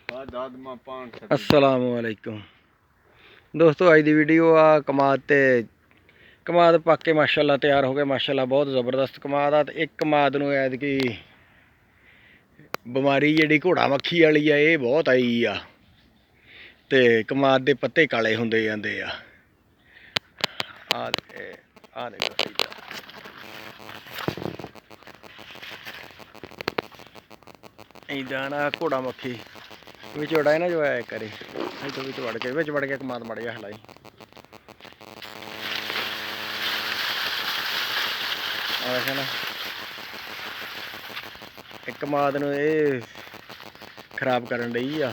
अस्सलामुअलैकुम दोस्तों, अज की वीडियो आ कमाद ते कमाद पक के माशाअल्लाह तैयार हो गए। माशाअल्लाह बहुत ज़बरदस्त कमाद आ। एक कमाद नूं ऐतकी बीमारी जिहड़ी घोड़ा मक्खी वाली आ ये बहुत आई आ ते कमाद दे पत्ते काले हुंदे जांदे आ। देखो इदां ना घोड़ा मक्खी विच वड़ा ना जो है करे तो विच वड़ के कमाद मड़ जा हलाई ना एक कमाद नूं ये खराब करन डई आ।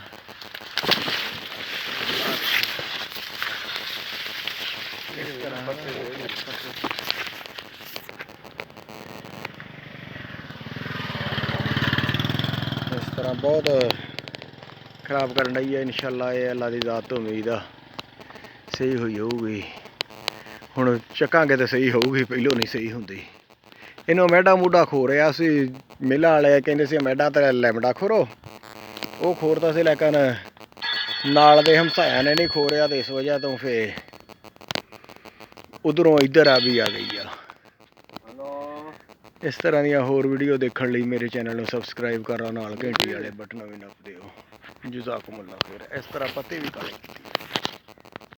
इस तरह बहुत खराब करन डई है। इंशाअल्लाह ये अल्लाह की ज़ात तो उम्मीद आ सही हुई होगी। हुण चकांगे तो सही होगी, पहलों नहीं सही हुंदी। इन्हों मैडा मूडा खो रहा सी। मिल वाले कहते सी मैडा तो लैमडा खोरो, वो खोरता सी लेकिन नाल दे हमसाया ने नहीं खोरिया तो इस वजह तो फिर उधरों इधर आ भी आ गई आ। इस तरह दी होर वीडियो देखने लिए मेरे चैनल को सबसक्राइब करो, नाल घंटी वाले बटन भी नप दिओ। जज़ाकुमुल्लाह खैर। इस तरह पत्ते भी काले